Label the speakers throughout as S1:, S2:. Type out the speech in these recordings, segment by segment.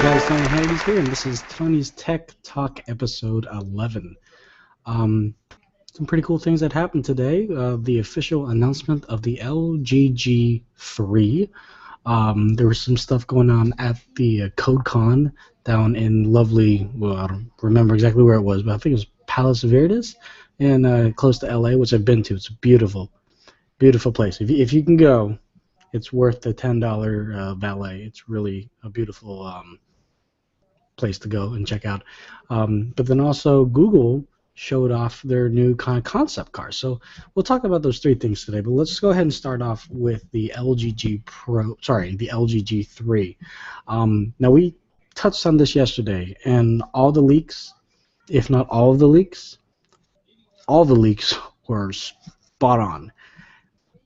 S1: guys, Tony Hannity's here, and this is Tony's Tech Talk episode 11. Some pretty cool things that happened today. The official announcement of the LGG3. There was some stuff going on at the CodeCon down in lovely, well, I don't remember exactly where it was, but I think it was Palos Verdes, and close to LA, which I've been to. It's a beautiful, beautiful place. If you can go, it's worth the $10 valet. It's really a beautiful place to go and check out. But then also Google showed off their new kind of concept car. So we'll talk about those three things today. But let's just go ahead and start off with the the LGG3. Now we touched on this yesterday, and all the leaks, if not all of the leaks, all the leaks were spot on.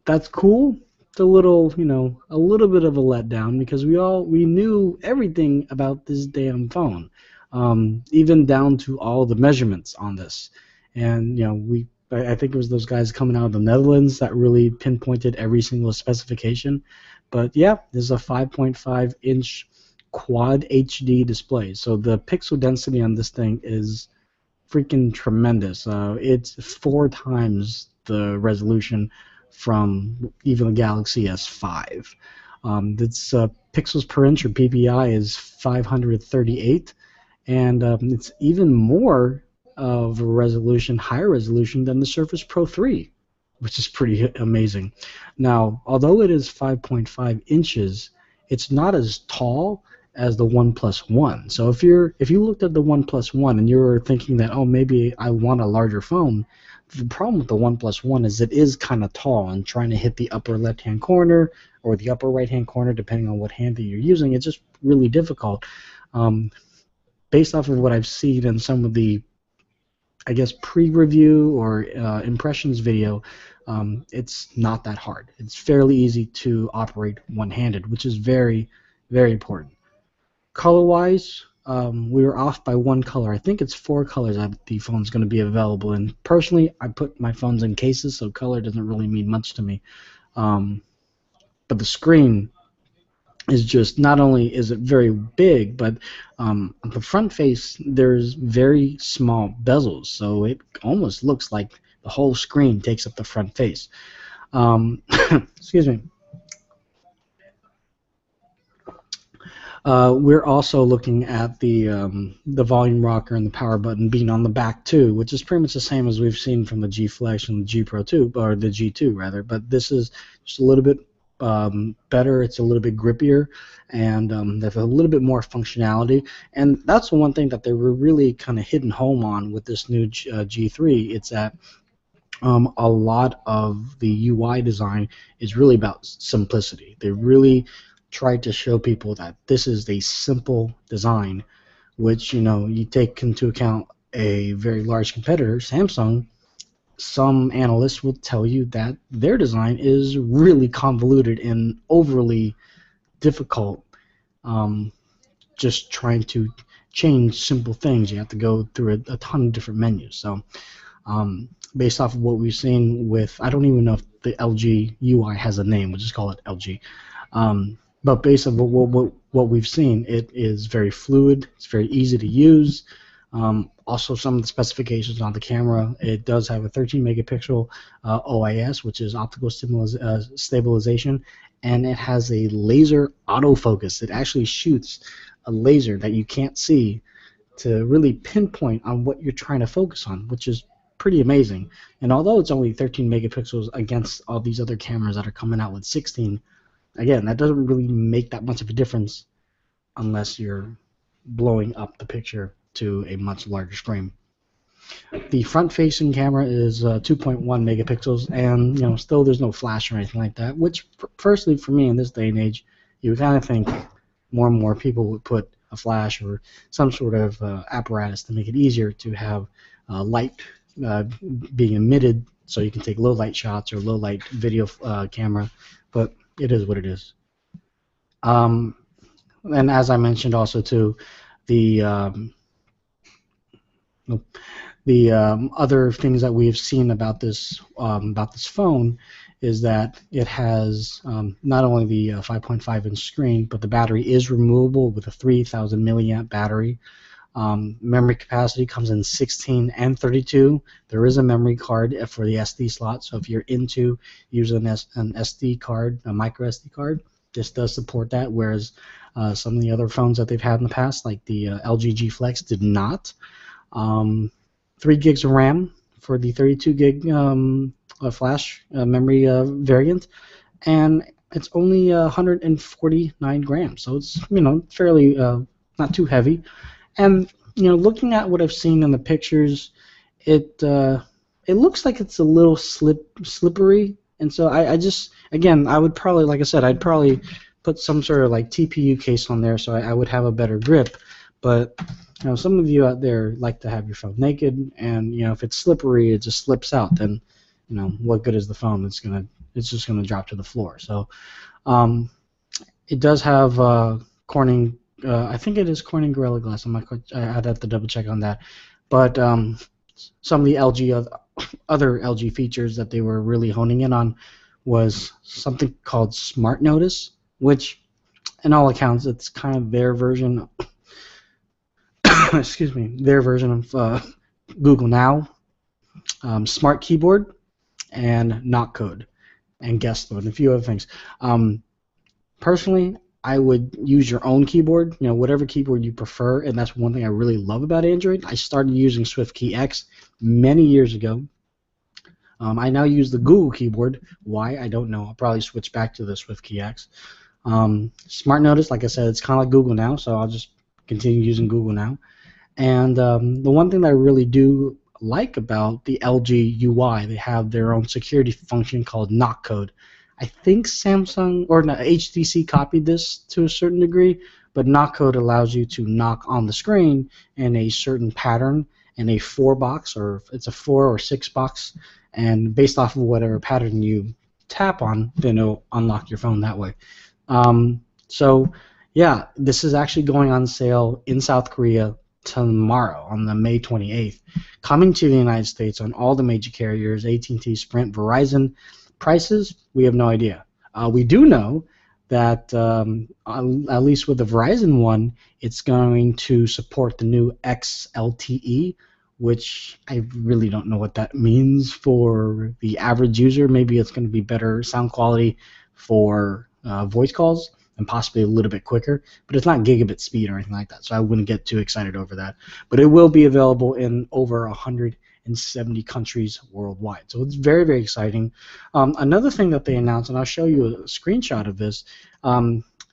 S1: That's cool. It's a little, a little bit of a letdown because we knew everything about this damn phone, even down to all the measurements on this. And I think it was those guys coming out of the Netherlands that really pinpointed every single specification. But yeah, there's a 5.5-inch quad HD display, so the pixel density on this thing is freaking tremendous. It's 4 times the resolution from even the Galaxy S5. Its pixels per inch, or PPI, is 538, and it's even more of a resolution, higher resolution than the Surface Pro 3, which is pretty amazing. Now, although it is 5.5 inches, it's not as tall as the OnePlus One. So if you looked at the OnePlus One and you were thinking that, oh, maybe I want a larger phone, the problem with the OnePlus One is it is kind of tall, and trying to hit the upper left-hand corner or the upper right-hand corner, depending on what hand that you're using, it's just really difficult. Based off of what I've seen in some of the, I guess, pre-review or impressions video, it's not that hard. It's fairly easy to operate one-handed, which is very, very important. Color-wise, we were off by one color. I think it's 4 colors that the phone's going to be available in. Personally, I put my phones in cases, so color doesn't really mean much to me. But the screen is just, not only is it very big, but on the front face, there's very small bezels, so it almost looks like the whole screen takes up the front face. Excuse me. We're also looking at the volume rocker and the power button being on the back too, which is pretty much the same as we've seen from the G Flex and the G Pro 2, or the G2 rather. But this is just a little bit better. It's a little bit grippier, and they have a little bit more functionality. And that's the one thing that they were really kind of hitting home on with this new G3. It's that a lot of the UI design is really about simplicity. They really tried to show people that this is a simple design, which, you take into account a very large competitor, Samsung. Some analysts will tell you that their design is really convoluted and overly difficult. Just trying to change simple things, you have to go through a ton of different menus. So based off of what we've seen with, I don't even know if the LG UI has a name, we'll just call it LG. But based on what we've seen, it is very fluid. It's very easy to use. Also, some of the specifications on the camera, it does have a 13 megapixel OIS, which is optical stabilization, and it has a laser autofocus. It actually shoots a laser that you can't see to really pinpoint on what you're trying to focus on, which is pretty amazing. And although it's only 13 megapixels against all these other cameras that are coming out with 16, again, that doesn't really make that much of a difference unless you're blowing up the picture to a much larger screen. The front-facing camera is 2.1 megapixels, and still there's no flash or anything like that. Which, firstly, for me in this day and age, you would kind of think more and more people would put a flash or some sort of apparatus to make it easier to have light being emitted, so you can take low light shots or low light video camera. But it is what it is. And as I mentioned also too, the other things that we've seen about this phone is that it has not only the 5.5-inch screen, but the battery is removable with a 3,000 milliamp battery. Memory capacity comes in 16 and 32. There is a memory card for the SD slot, so if you're into using an SD card, a micro SD card, this does support that, whereas some of the other phones that they've had in the past, like the LG G Flex, did not. 3 gigs of RAM for the 32 gig flash memory variant, and it's only 149 grams, so it's fairly not too heavy. And looking at what I've seen in the pictures, it looks like it's a little slippery, and so I just, again, I would probably, like I said, I'd probably put some sort of like TPU case on there so I would have a better grip. But some of you out there like to have your phone naked, and if it's slippery, it just slips out. Then what good is the phone? It's just gonna drop to the floor. So it does have Corning. I think it is Corning Gorilla Glass. I'm not quite, I'd have to double check on that. But some of the other LG features that they were really honing in on was something called Smart Notice, which, in all accounts, it's kind of their version. Excuse me, their version of Google Now, Smart Keyboard, and Knock Code, and Guest Mode, and a few other things. Personally, I would use your own keyboard, whatever keyboard you prefer, and that's one thing I really love about Android. I started using SwiftKey X many years ago. I now use the Google keyboard. Why? I don't know. I'll probably switch back to the SwiftKey X. Smart Notice, like I said, it's kind of like Google Now, so I'll just continue using Google Now. And the one thing that I really do like about the LG UI, they have their own security function called Knock Code. I think Samsung or HTC copied this to a certain degree, but Knock Code allows you to knock on the screen in a certain pattern in a 4-box, or it's a 4 or 6 box, and based off of whatever pattern you tap on, then it'll unlock your phone that way. So yeah, this is actually going on sale in South Korea tomorrow on the May 28th, coming to the United States on all the major carriers, AT&T, Sprint, Verizon. Prices, we have no idea. We do know that at least with the Verizon one, it's going to support the new XLTE, which I really don't know what that means for the average user. Maybe it's going to be better sound quality for voice calls and possibly a little bit quicker, but it's not gigabit speed or anything like that, so I wouldn't get too excited over that. But it will be available in over 170 countries worldwide. So it's very, very exciting. Another thing that they announced, and I'll show you a screenshot of this,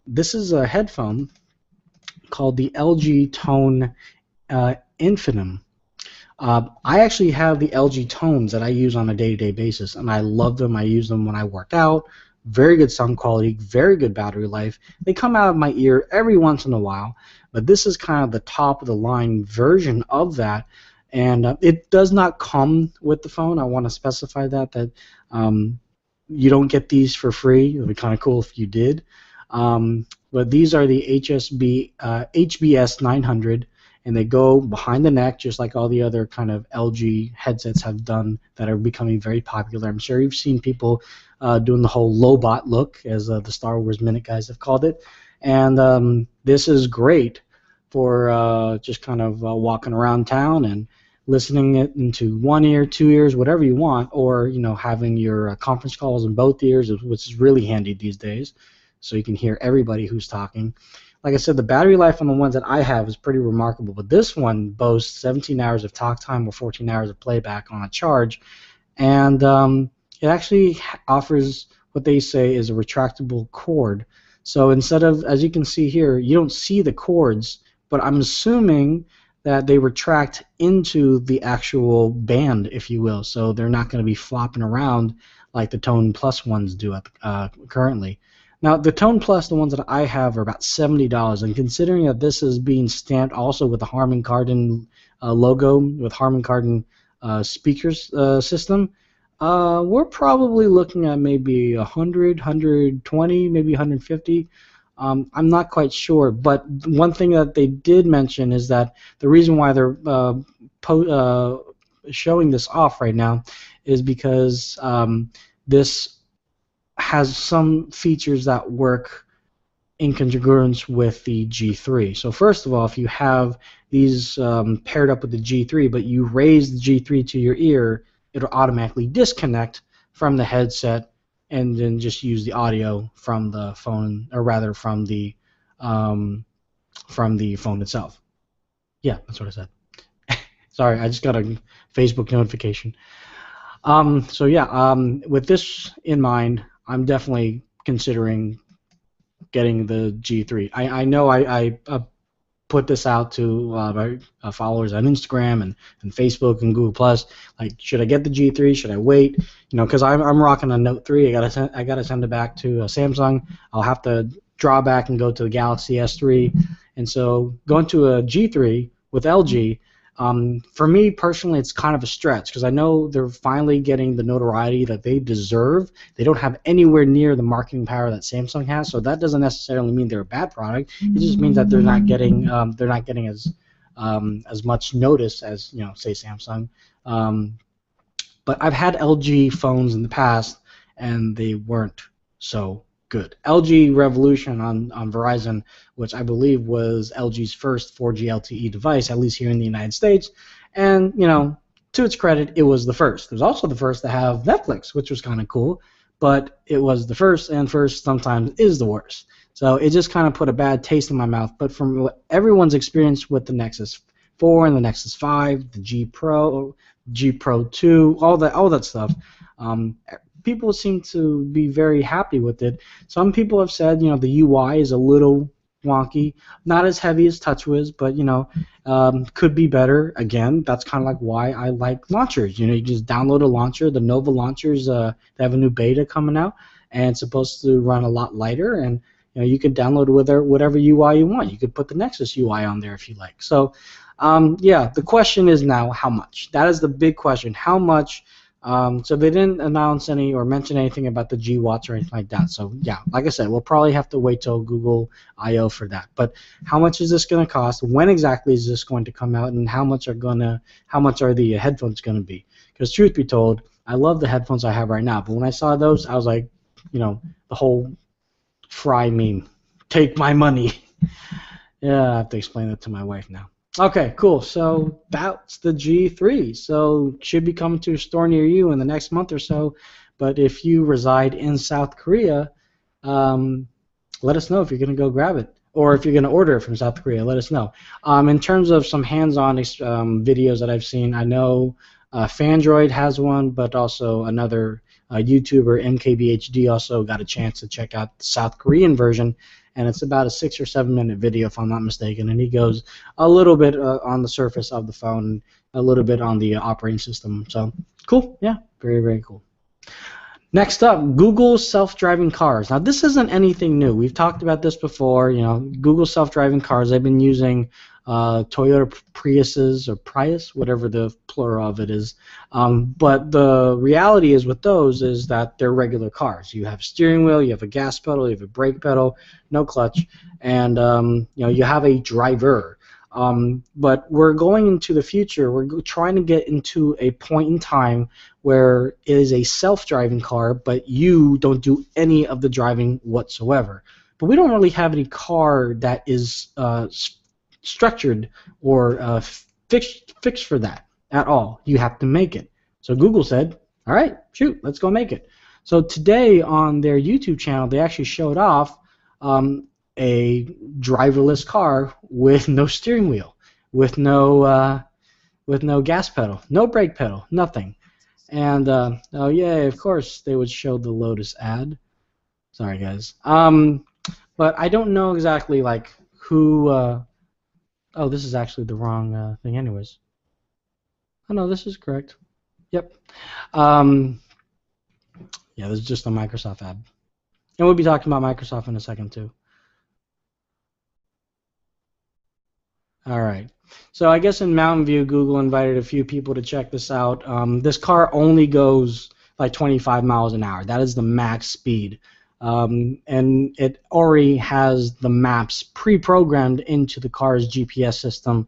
S1: this is a headphone called the LG Tone Infinitum. I actually have the LG Tones that I use on a day-to-day basis, and I love them. I use them when I work out. Very good sound quality, very good battery life. They come out of my ear every once in a while, but this is kind of the top-of-the-line version of that. And it does not come with the phone. I want to specify that you don't get these for free. It would be kind of cool if you did. But these are the HBS 900, and they go behind the neck just like all the other kind of LG headsets have done that are becoming very popular. I'm sure you've seen people doing the whole Lobot look, as the Star Wars Minute guys have called it. And this is great for just kind of walking around town and listening it into one ear, 2 ears, whatever you want, or having your conference calls in both ears, which is really handy these days, so you can hear everybody who's talking. Like I said, the battery life on the ones that I have is pretty remarkable, but this one boasts 17 hours of talk time or 14 hours of playback on a charge, and it actually offers what they say is a retractable cord. So instead of, as you can see here, you don't see the cords, but I'm assuming that they retract into the actual band, if you will, so they're not going to be flopping around like the Tone Plus ones do currently. Now, the Tone Plus, the ones that I have, are about $70, and considering that this is being stamped also with the Harman Kardon logo, with Harman Kardon speakers system, we're probably looking at maybe 100, 120, maybe 150. I'm not quite sure, but one thing that they did mention is that the reason why they're showing this off right now is because this has some features that work in congruence with the G3. So first of all, if you have these paired up with the G3, but you raise the G3 to your ear, it'll automatically disconnect from the headset and then just use the audio from the phone, or rather from the phone itself. Yeah, that's what I said. Sorry, I just got a Facebook notification. So yeah, with this in mind, I'm definitely considering getting the G3. I know I put this out to my followers on Instagram and Facebook and Google Plus. Like, should I get the G3? Should I wait? You know, because I'm rocking a Note 3. I gotta send it back to Samsung. I'll have to draw back and go to the Galaxy S3. And so going to a G3 with LG. For me personally, it's kind of a stretch because I know they're finally getting the notoriety that they deserve. They don't have anywhere near the marketing power that Samsung has, so that doesn't necessarily mean they're a bad product. It just means that they're not getting as much notice as, you know, say Samsung. But I've had LG phones in the past, and they weren't so good. LG Revolution on Verizon, which I believe was LG's first 4G LTE device, at least here in the United States, and, you know, to its credit, it was the first. It was also the first to have Netflix, which was kind of cool, but it was the first, and first sometimes is the worst. So it just kind of put a bad taste in my mouth. But from everyone's experience with the Nexus 4 and the Nexus 5, the G Pro 2, all that stuff, people seem to be very happy with it. Some people have said, you know, the UI is a little wonky, not as heavy as TouchWiz, but, you know, could be better. Again, that's kind of like why I like launchers. You know, you just download a launcher. The Nova launchers, they have a new beta coming out, and it's supposed to run a lot lighter, and, you know, you can download whatever UI you want. You could put the Nexus UI on there if you like. So, yeah, the question is now how much. That is the big question. How much? So they didn't announce any or mention anything about the G Watch or anything like that. So yeah, like I said, we'll probably have to wait till Google I/O for that. But how much is this going to cost? When exactly is this going to come out? And how much are the headphones going to be? Because truth be told, I love the headphones I have right now. But when I saw those, I was like, you know, the whole Fry meme, take my money. Yeah, I have to explain that to my wife now. Okay, cool. So that's the G3. So should be coming to a store near you in the next month or so. But if you reside in South Korea, let us know if you're going to go grab it. Or if you're going to order it from South Korea, let us know. In terms of some hands-on videos that I've seen, I know Fandroid has one, but also another YouTuber, MKBHD, also got a chance to check out the South Korean version. And it's about a 6 or 7 minute video, if I'm not mistaken, and he goes a little bit on the surface of the phone, a little bit on the operating system. So cool, yeah, very, very cool. Next up, Google self-driving cars. Now this isn't anything new. We've talked about this before. You know, Google self-driving cars. I've been using Toyota Priuses or Prius, whatever the plural of it is. But the reality is with those is that they're regular cars. You have a steering wheel, you have a gas pedal, you have a brake pedal, no clutch, and you know, you have a driver. But we're going into the future. We're trying to get into a point in time where it is a self-driving car, but you don't do any of the driving whatsoever. But we don't really have any car that is structured or fixed for that at all. You have to make it. So Google said, all right, shoot, let's go make it. So today on their YouTube channel, they actually showed off a driverless car with no steering wheel, with no gas pedal, no brake pedal, nothing. And oh yeah, of course they would show the Lotus ad. Sorry guys. But I don't know exactly like who. Oh, this is actually the wrong thing, anyways. Oh no, this is correct. Yep. Yeah, this is just a Microsoft ad, and we'll be talking about Microsoft in a second too. All right. So I guess in Mountain View, Google invited a few people to check this out. This car only goes like 25 miles an hour. That is the max speed. And it already has the maps pre-programmed into the car's GPS system.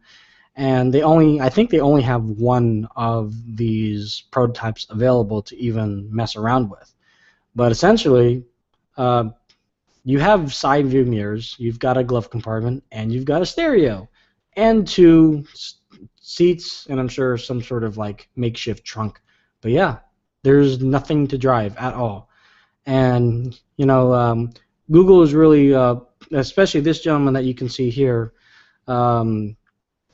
S1: And I think they only have one of these prototypes available to even mess around with. But essentially, Uh, you have side view mirrors, you've got a glove compartment, and you've got a stereo, and two seats, and I'm sure some sort of like makeshift trunk. But yeah, there's nothing to drive at all. And Google is really, especially this gentleman that you can see here. Um,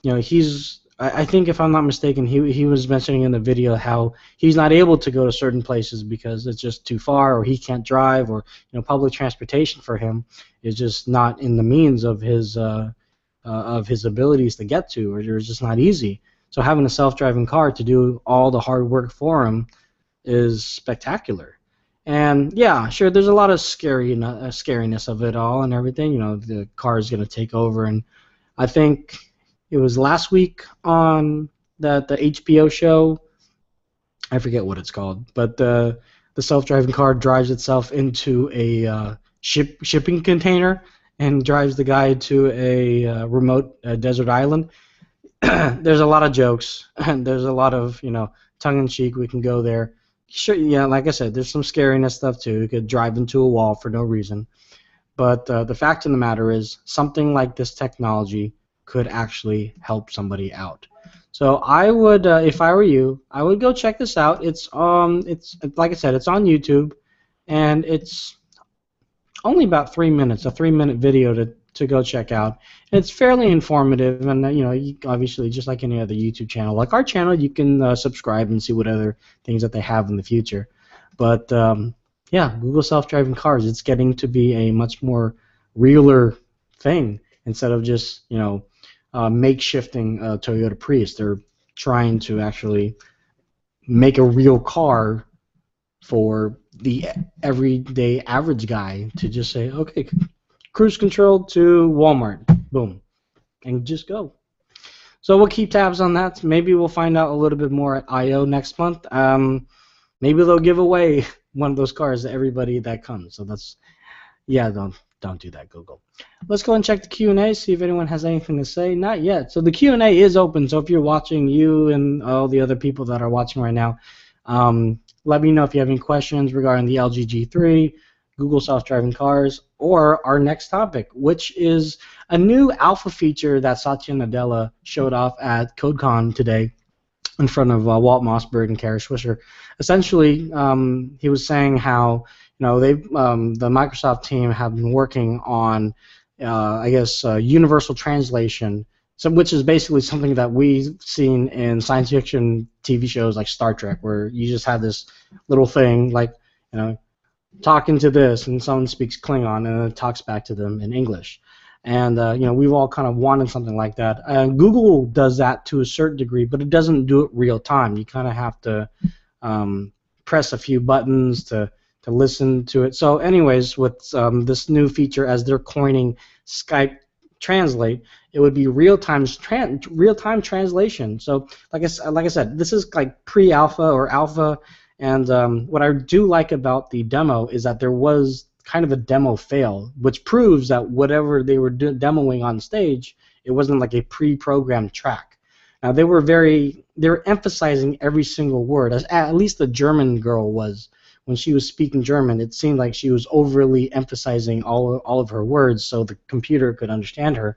S1: he's. I think if I'm not mistaken, he was mentioning in the video how he's not able to go to certain places because it's just too far, or he can't drive, or public transportation for him is just not in the means of his abilities to get to, or it's just not easy. So having a self-driving car to do all the hard work for him is spectacular. And yeah, sure, there's a lot of scariness of it all and everything. The car is going to take over, and I think it was last week on the HBO show. I forget what it's called, but the self-driving car drives itself into a shipping container and drives the guy to a remote desert island. There's a lot of jokes and there's a lot of tongue-in-cheek. We can go there. Sure, yeah, like I said, there's some scariness stuff too. You could drive into a wall for no reason. But the fact of the matter is, something like this technology could actually help somebody out. So I would, if I were you, I would go check this out. It's like I said, it's on YouTube, and it's only about 3 minutes, a 3-minute video to go check out. And it's fairly informative, and you obviously, just like any other YouTube channel, like our channel, you can subscribe and see what other things that they have in the future. But yeah, Google self-driving cars, it's getting to be a much more realer thing instead of just makeshifting Toyota Prius. They're trying to actually make a real car for the everyday average guy to just say, okay, cruise control to Walmart, boom, and just go. So we'll keep tabs on that. Maybe we'll find out a little bit more at I/O next month. Maybe they'll give away one of those cars to everybody that comes. So that's, yeah, don't do that, Google. Let's go and check the Q&A, see if anyone has anything to say. Not yet. So the Q&A is open. So if you're watching, you and all the other people that are watching right now, let me know if you have any questions regarding the LG G3, Google self-driving cars, or our next topic, which is a new alpha feature that Satya Nadella showed off at CodeCon today in front of Walt Mossberg and Kara Swisher. Essentially, he was saying how the Microsoft team have been working on, I guess, universal translation, which is basically something that we've seen in science fiction TV shows like Star Trek, where you just have this little thing like, talking to this, and someone speaks Klingon and it talks back to them in English. And we've all kind of wanted something like that. Google does that to a certain degree, but it doesn't do it real time. You kind of have to press a few buttons to listen to it. So anyways, with this new feature, as they're coining Skype Translate, it would be real-time translation. So like I said, this is like pre-alpha or alpha, and what I do like about the demo is that there was kind of a demo fail, which proves that whatever they were demoing on stage, it wasn't like a pre-programmed track. Now they were emphasizing every single word, as at least the German girl was. When she was speaking German, it seemed like she was overly emphasizing all of her words so the computer could understand her.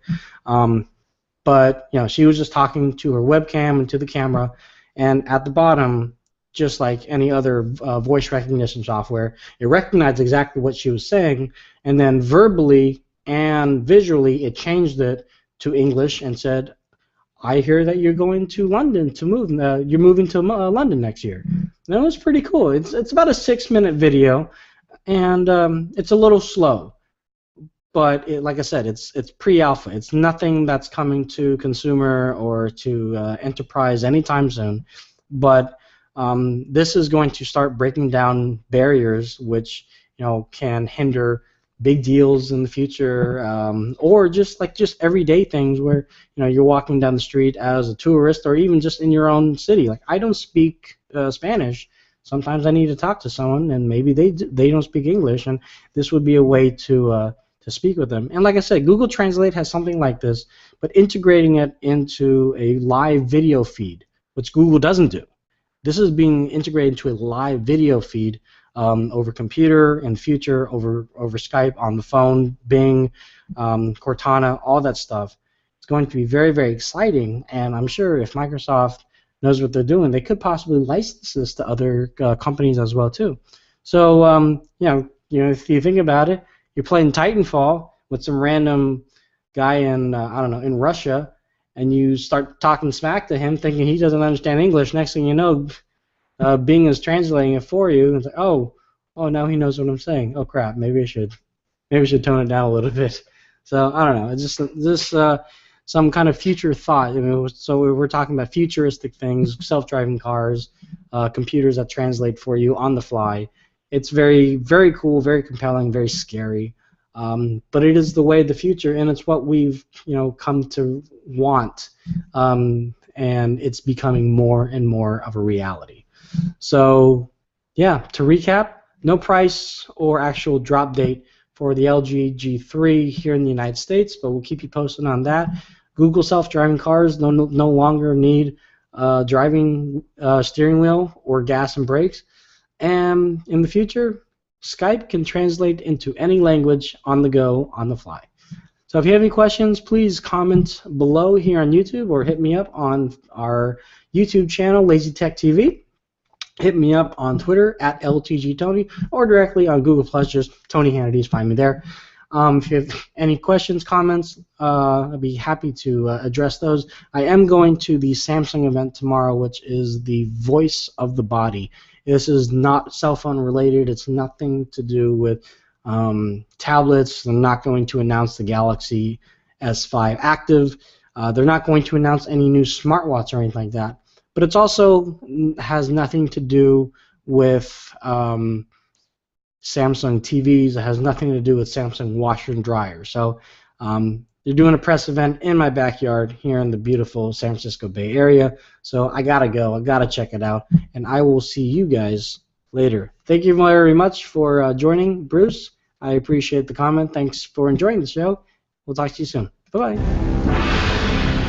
S1: But she was just talking to her webcam and to the camera, and at the bottom, just like any other voice recognition software, it recognized exactly what she was saying, and then verbally and visually it changed it to English and said, I hear that you're going to London to move. You're moving to London next year. And that was pretty cool. It's about a 6-minute video, and it's a little slow. But like I said, it's pre-alpha. It's nothing that's coming to consumer or to enterprise anytime soon. But this is going to start breaking down barriers, which can hinder big deals in the future, or just everyday things where you're walking down the street as a tourist, or even just in your own city. Like, I don't speak Spanish. Sometimes I need to talk to someone, and maybe they don't speak English, and this would be a way to speak with them. And like I said, Google Translate has something like this, but integrating it into a live video feed, which Google doesn't do. This is being integrated into a live video feed over computer, in the future over Skype, on the phone, Bing, Cortana, all that stuff. It's going to be very, very exciting, and I'm sure if Microsoft knows what they're doing, they could possibly license this to other companies as well too. So if you think about it, you're playing Titanfall with some random guy in I don't know, in Russia, and you start talking smack to him, thinking he doesn't understand English. Next thing you know, Bing is translating it for you. And it's like, oh, now he knows what I'm saying. Oh crap, maybe I should tone it down a little bit. So I don't know. It's just some kind of future thought. So we're talking about futuristic things, self-driving cars, computers that translate for you on the fly. It's very, very cool, very compelling, very scary. But it is the way of the future, and it's what we've come to want, and it's becoming more and more of a reality. So yeah, to recap, no price or actual drop date for the LG G3 here in the United States, but we'll keep you posted on that. Google self-driving cars no longer need driving steering wheel or gas and brakes, and in the future, Skype can translate into any language on the go, on the fly. So if you have any questions, please comment below here on YouTube or hit me up on our YouTube channel, Lazy Tech TV. Hit me up on Twitter at LTGTony or directly on Google+, just Tony Hannity's, find me there. If you have any questions, comments, I'd be happy to address those. I am going to the Samsung event tomorrow, which is the Voice of the Body. This is not cell phone related. It's nothing to do with tablets. They're not going to announce the Galaxy S5 Active. They're not going to announce any new smartwatch or anything like that. But it's also has nothing to do with Samsung TVs. It has nothing to do with Samsung washer and dryer. So they're doing a press event in my backyard here in the beautiful San Francisco Bay Area. So I gotta go. I gotta check it out. And I will see you guys later. Thank you very much for joining, Bruce. I appreciate the comment. Thanks for enjoying the show. We'll talk to you soon. Bye-bye.